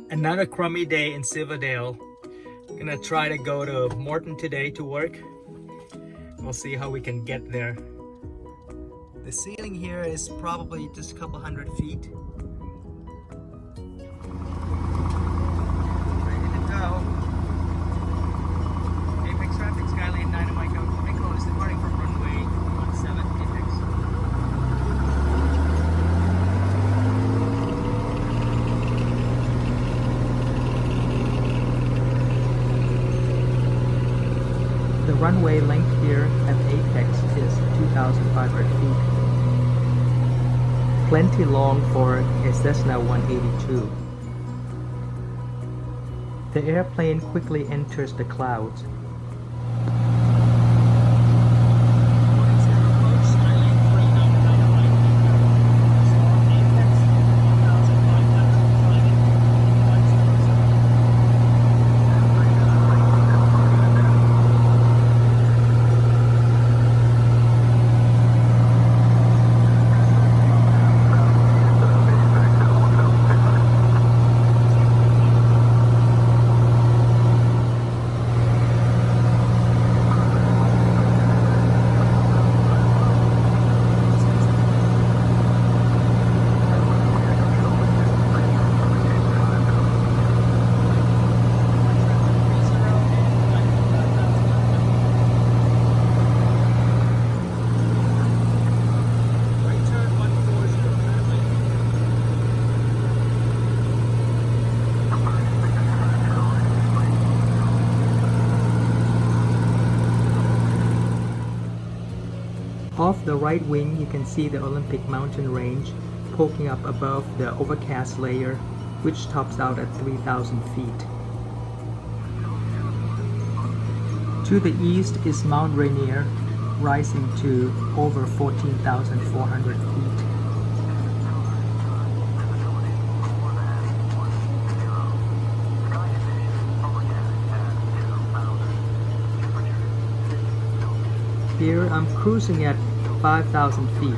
Another crummy day in Silverdale. Gonna try to go to Morton today to work. We'll see how we can get there. The ceiling here is probably just a couple hundred feet. Ready to go. Apex traffic, Skylane Dynamite Echo is departing from runway 17 Apex. The runway length here at Apex is 2,500 feet. Plenty long for a Cessna 182. The airplane quickly enters the clouds. Off the right wing, you can see the Olympic mountain range poking up above the overcast layer, which tops out at 3,000 feet. To the east is Mount Rainier, rising to over 14,400 feet. Here I'm cruising at 5,000 feet.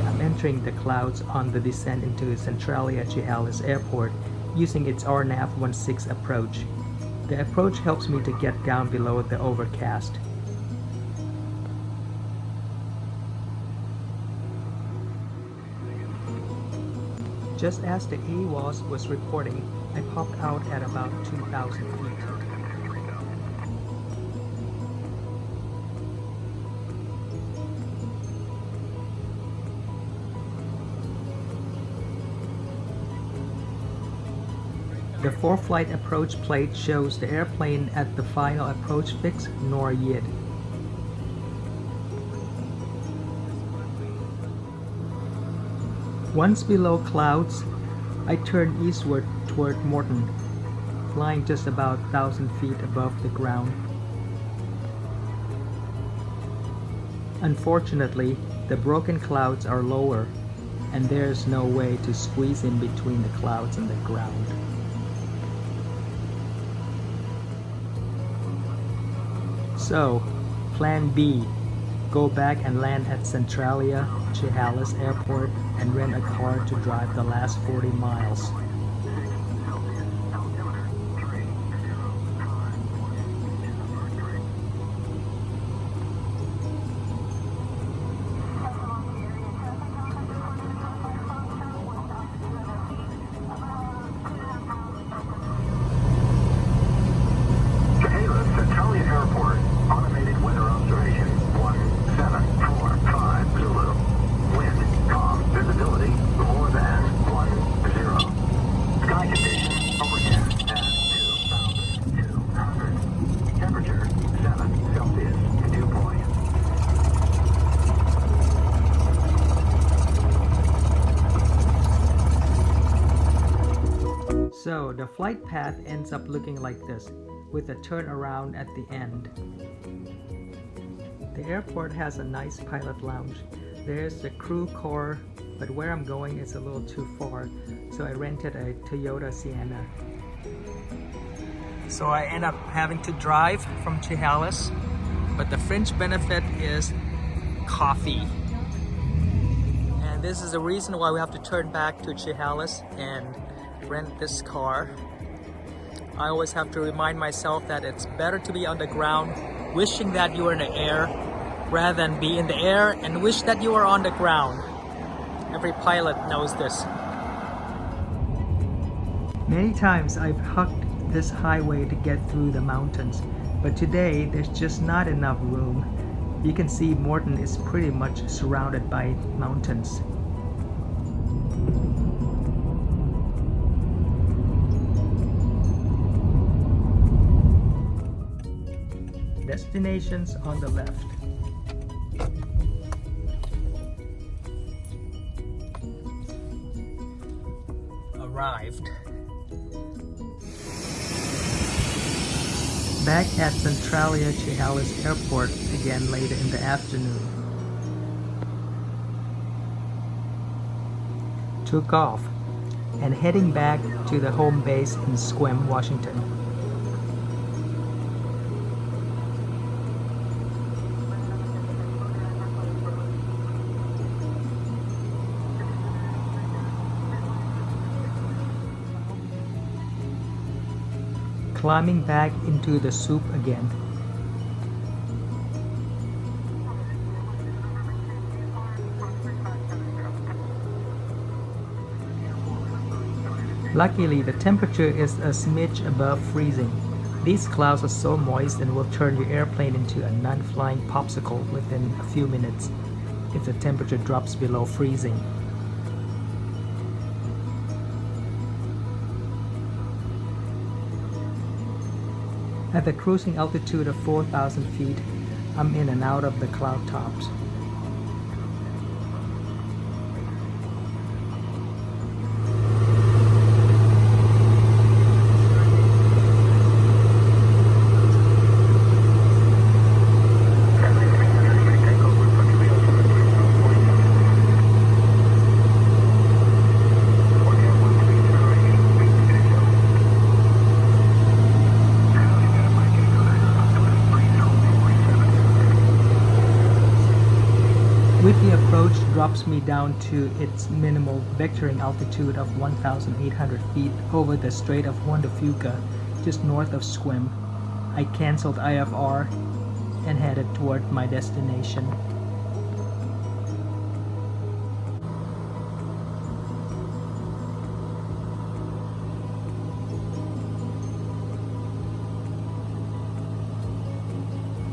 I'm entering the clouds on the descent into Centralia Chehalis Airport using its RNAV 16 approach. The approach helps me to get down below the overcast. Just as the AWOS was reporting, I popped out at about 2,000 feet. The for-flight approach plate shows the airplane at the final approach fix, nor yid. Once below clouds, I turn eastward toward Morton, flying just about 1,000 feet above the ground. Unfortunately, the broken clouds are lower, and there's no way to squeeze in between the clouds and the ground. So, plan B, go back and land at Centralia Chehalis Airport and rent a car to drive the last 40 miles. So the flight path ends up looking like this, with a turnaround at the end. The airport has a nice pilot lounge. There's the crew core, but where I'm going is a little too far, so I rented a Toyota Sienna. So I end up having to drive from Chehalis, but the fringe benefit is coffee. And this is the reason why we have to turn back to Chehalis and rent this car. I always have to remind myself that it's better to be on the ground wishing that you were in the air rather than be in the air and wish that you were on the ground. Every pilot knows this. Many times I've hucked this highway to get through the mountains, but today there's just not enough room. You can see Morton is pretty much surrounded by mountains. Destinations on the left. Arrived. Back at Centralia Chehalis Airport again later in the afternoon. Took off and heading back to the home base in Sequim, Washington. Climbing back into the soup again. Luckily, the temperature is a smidge above freezing. These clouds are so moist and will turn your airplane into a non-flying popsicle within a few minutes if the temperature drops below freezing. At the cruising altitude of 4,000 feet, I'm in and out of the cloud tops. With the approach drops me down to its minimal vectoring altitude of 1,800 feet over the Strait of Juan de Fuca, just north of Sequim. I canceled IFR and headed toward my destination.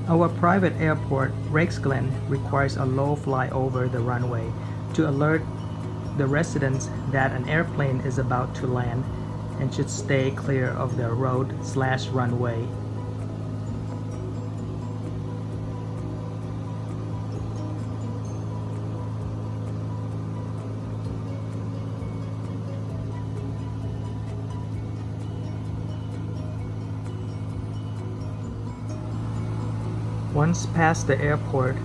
Our private airport, Rakesglen, requires a low fly over the runway to alert the residents that an airplane is about to land and should stay clear of the road/runway. Once past the airport,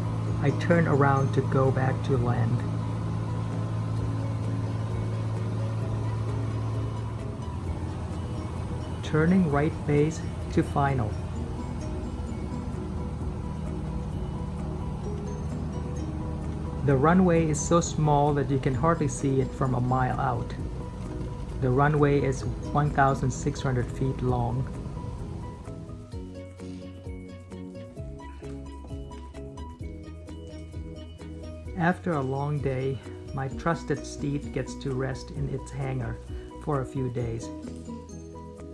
I turn around to go back to land. Turning right base to final. The runway is so small that you can hardly see it from a mile out. The runway is 1,600 feet long. After a long day, my trusted steed gets to rest in its hangar for a few days.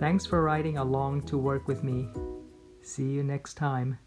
Thanks for riding along to work with me. See you next time.